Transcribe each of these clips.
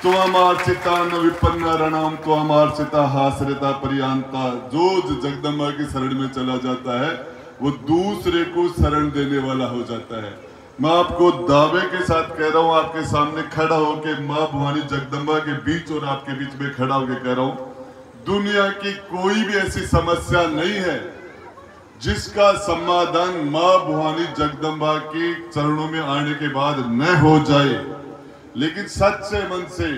त्वमार्चिता न विपन्ना रणम त्वमार्चिता हासरिता पर्यांता। जो जगदम्बा की शरण में चला जाता है वो दूसरे को शरण देने वाला हो जाता है। मैं आपको दावे के साथ कह रहा हूं, आपके सामने खड़ा होकर मां भवानी जगदम्बा के बीच और आपके बीच में खड़ा होकर कह रहा हूं, दुनिया की कोई भी ऐसी समस्या नहीं है जिसका समाधान मां भवानी जगदम्बा के चरणों में आने के बाद न हो जाए, लेकिन सच्चे मन से।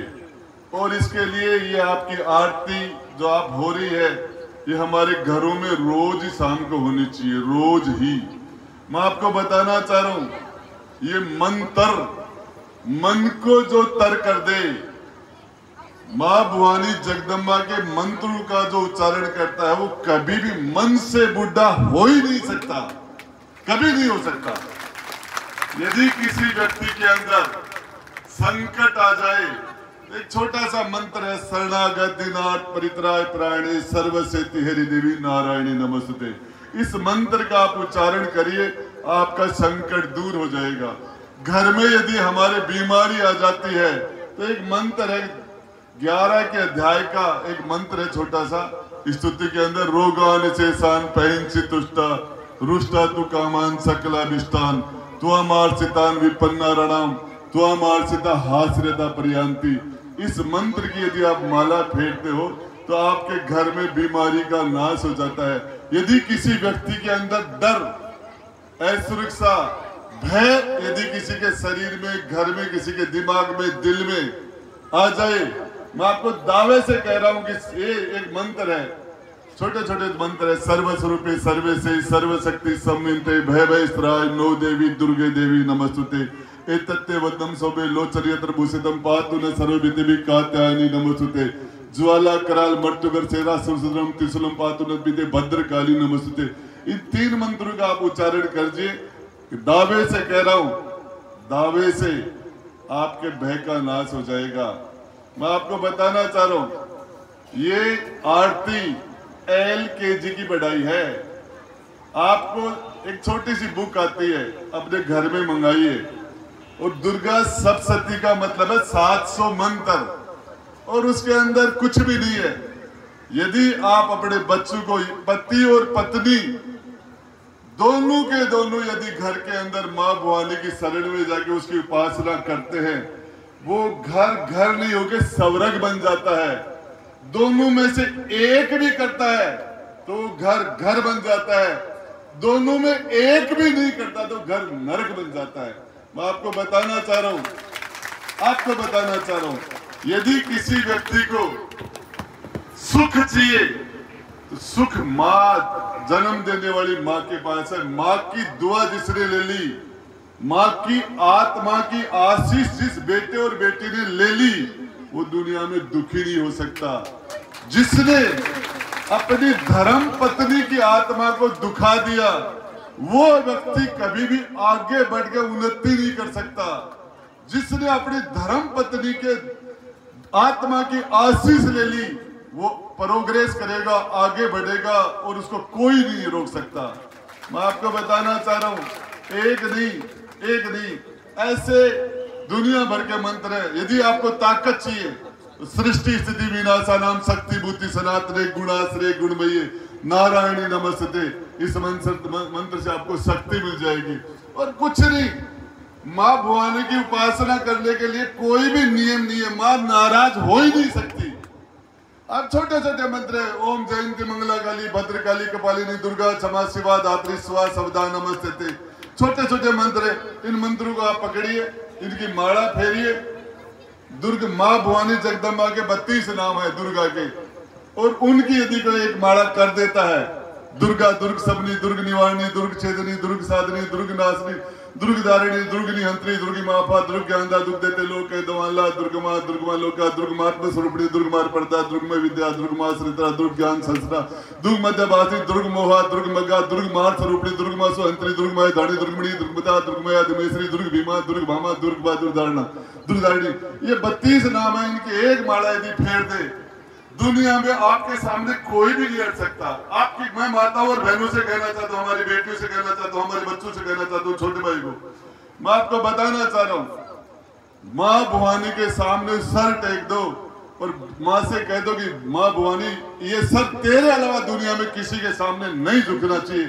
और इसके लिए ये आपकी आरती जो आप हो रही है ये हमारे घरों में रोज ही शाम को होनी चाहिए, रोज ही। मैं आपको बताना चाह रहा हूं, ये मंत्र मन को जो तर कर दे, मां भवानी जगदम्बा के मंत्र का जो उच्चारण करता है वो कभी भी मन से बुढ़ा हो ही नहीं सकता, कभी नहीं हो सकता। यदि किसी व्यक्ति के अंदर संकट आ जाए, एक छोटा सा मंत्र है, शरणागत दिनाथ परित्राय प्राणे सर्वसेति हरि देवी नारायणी नमस्ते। इस मंत्र का आप उच्चारण करिए, आपका संकट दूर हो जाएगा। घर में यदि हमारे बीमारी आ जाती है तो एक मंत्र है, 11 के अध्याय का एक मंत्र है छोटा सा, स्तुति के अंदर, रोगान से सान पहनसी तुष्टा रुष्टा तु कामान सकला विष्टान त्वमार्चितान विपन्ना रणम त्वमार्चिता हास्यता पर्यांति। इस मंत्र की यदि आप माला फेरते हो तो आपके घर में बीमारी का नाश हो जाता है। यदि किसी व्यक्ति के अंदर डर, असुरक्षा, भय यदि किसी के शरीर में, घर में, किसी के दिमाग में, दिल में आ जाए, मैं आपको दावे से कह रहा हूं कि ये एक मंत्र है, छोटे छोटे मंत्र है, सर्वस्वरूपे सर्वे से सर्वशक्ति सम्मिते भय भय स्त्राय नो देवी दुर्गे देवी नमस्तुते एतत्ते वदम सोबे लोचर्यत्र भूषितम पातु न सर्वविधिवि कात्यायनी नमस्तुते ज्वाला कराल मर्त्युगर सेरा सुरसुरम त्रिशूलम पातु न विदे भद्रकाली नमस्तुते। इन 3 मंत्रों का आप उच्चारण कीजिए। दावे से कह रहा हूं, दावे से आपके भय का नाश हो जाएगा। मैं आपको बताना चाह रहा हूं, ये आरती LKG की पढ़ाई है। आपको एक छोटी सी बुक आती है, अपने घर में मंगाइए। और दुर्गा सप्तशती का मतलब है 700 मंत्र, और उसके अंदर कुछ भी नहीं है। यदि आप अपने बच्चों को, पति और पत्नी दोनों के दोनों यदि घर के अंदर मां भवानी की शरण में जाके उसकी उपासना करते हैं, वो घर घर नहीं होके स्वर्ग बन जाता है। दोनों में से एक भी करता है तो घर घर बन जाता है, दोनों में एक भी नहीं करता तो घर नरक बन जाता है। मैं आपको बताना चाह रहा हूं, यदि किसी व्यक्ति को सुख चाहिए तो सुख मां, जन्म देने वाली मां के पास है। मां की दुआ जिसने ले ली, मां की आत्मा की आशीष जिस बेटे और बेटी ने ले ली, वो दुनिया में दुखी नहीं हो सकता। जिसने अपनी धर्म पत्नी की आत्मा को दुखा दिया, वो व्यक्ति कभी भी आगे बढ़ के उन्नति नहीं कर सकता। जिसने अपनी धर्म पत्नी के आत्मा की आशीष ले ली, वो प्रोग्रेस करेगा, आगे बढ़ेगा और उसको कोई नहीं रोक सकता। मैं आपको बताना चाह रहा हूं, एक नहीं ऐसे दुनिया भर के मंत्र है। यदि आपको ताकत चाहिए तो सृष्टि स्थिति विनाशानाम शक्ति बुद्धि सनातने गुणाश्रय गुणमयी नारायणी नमस्ते, इस मंत्र से आपको शक्ति मिल जाएगी। और कुछ नहीं, मां भवानी की उपासना करने के लिए कोई भी नियम नहीं है, मां नाराज हो ही नहीं सकती। अब छोटे छोटे मंत्र है, ओम जयंती मंगला काली भद्रकाली कपालिनी दुर्गा क्षमा शिवा धात्री स्वा सवदा नमस्ते। छोटे छोटे मंत्र है, इन मंत्रों को आप पकड़िए, इनकी माला फेरिए। दुर्ग मां भवानी जगदम्बा के 32 नाम है दुर्गा के, और उनकी यदि कोई एक माला कर देता है, दुर्गा दुर्ग सबनी, दुर्ग निवारणी, दुर्ग छेदनी, दुर्ग साधनी, दुर्ग नाशनी, दुर्ग धारिणी, दुर्ग निहंत्री, दुर्गी माफा, दुर्ग ज्ञानदा, दुर्ग देते लोक दवाला, दुर्गमा लोका, दुर्गमात्म स्वरूपणी, दुर्गमार पर्दा, दुर्गमय विद्या, दुर्गमाश्रिता, दुर्ग ज्ञान संस्था, दुर्ग मध्यभाषी, दुर्ग मोहा, दुर्ग मगा, दुर्ग मार स्वरूपणी, दुर्गमा सुहंत्री, दुर्गमय धाणी, दुर्गमणि, दुर्गमता, दुर्गमया दिमेश्वरी, दुर्ग भीमा, दुर्ग भामा, दुर्ग बा, दुर्धारणा, दुर्धारिणी। ये 32 नाम है, इनकी एक माला यदि फेर दे, दुनिया में आपके सामने कोई भी नहीं हट सकता। आपकी, मैं माताओं और बहनों से कहना चाहता हूँ, हमारी बेटियों से कहना चाहता हूँ, हमारे बच्चों से कहना चाहता हूँ, छोटे भाई को मैं आपको बताना चाह रहा हूँ, माँ भवानी के सामने सर टेक दो और माँ से कह दो कि माँ भवानी ये सर तेरे अलावा दुनिया में किसी के सामने नहीं झुकना चाहिए।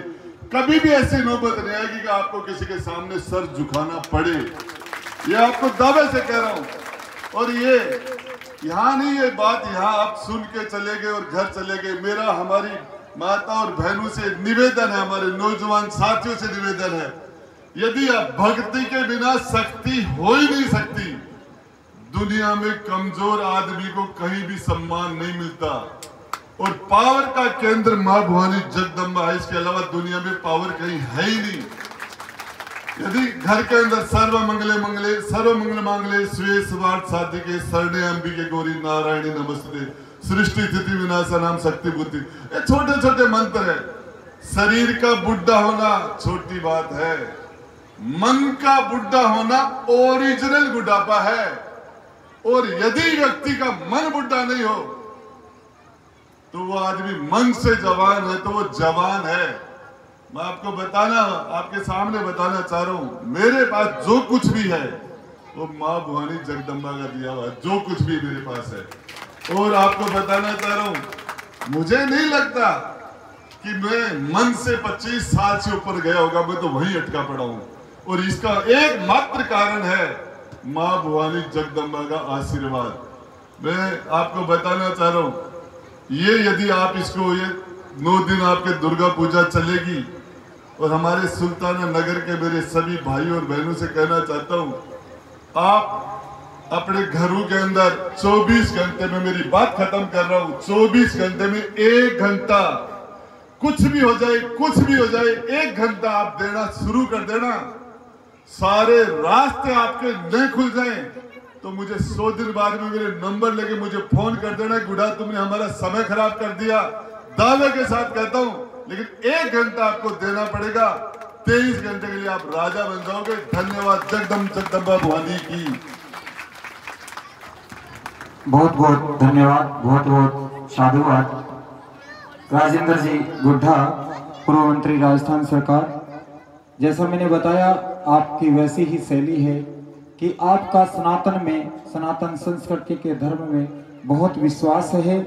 कभी भी ऐसी नौबत नहीं आएगी कि आपको किसी के सामने सर झुकाना पड़े। ये आपको दावे से कह रहा हूं। और ये यहाँ नहीं, ये बात यहाँ आप सुन के चले गए और घर चले गए। मेरा हमारी माता और बहनों से निवेदन है, हमारे नौजवान साथियों से निवेदन है, यदि आप भक्ति के बिना शक्ति हो ही नहीं सकती। दुनिया में कमजोर आदमी को कहीं भी सम्मान नहीं मिलता और पावर का केंद्र मां भवानी जगदम्बा है। इसके अलावा दुनिया में पावर कहीं है ही नहीं। यदि घर के अंदर सर्व मंगल मांगले स्वे स्वार्थ साधिके शरणे अंबिके गौरी नारायणी नमस्ते सृष्टि स्थिति विनाशा नाम शक्ति बुद्धि, ये छोटे छोटे मंत्र है। शरीर का बुढ़ा होना छोटी बात है, मन का बुढ़ा होना ओरिजिनल बुढ़ापा है। और यदि व्यक्ति का मन बुढ़ा नहीं हो तो वो आदमी मन से जवान है, तो वो जवान है। मैं आपको आपके सामने बताना चाह रहा हूं, मेरे पास जो कुछ भी है वो मां भवानी जगदम्बा का दिया हुआ है, जो कुछ भी मेरे पास है। और आपको बताना चाह रहा हूं, मुझे नहीं लगता कि मैं मन से 25 साल से ऊपर गया होगा, मैं तो वहीं अटका पड़ा हूं। और इसका एकमात्र कारण है मां भवानी जगदम्बा का आशीर्वाद। मैं आपको बताना चाह रहा हूं, ये यदि आप इसको ये 9 दिन आपके दुर्गा पूजा चलेगी। और हमारे सुल्ताना नगर के मेरे सभी भाइयों और बहनों से कहना चाहता हूं, आप अपने घरों के अंदर 24 घंटे में, मेरी बात खत्म कर रहा हूं, 24 घंटे में 1 घंटा, कुछ भी हो जाए 1 घंटा आप देना शुरू कर देना। सारे रास्ते आपके नहीं खुल जाएं तो मुझे 100 दिन बाद में मेरे नंबर लेके मुझे फोन कर देना, गुड़ा तुमने हमारा समय खराब कर दिया। दावे के साथ कहता हूं, लेकिन 1 घंटा आपको देना पड़ेगा। 23 घंटे के लिए आप राजा बन जाओगे। धन्यवाद। जगदम्बा भवानी की बहुत बहुत धन्यवाद, बहुत बहुत साधुवाद। राजेंद्र जी गुड्ढा, पूर्व मंत्री राजस्थान सरकार। जैसा मैंने बताया, आपकी वैसी ही शैली है कि आपका सनातन में, सनातन संस्कृति के धर्म में बहुत विश्वास है।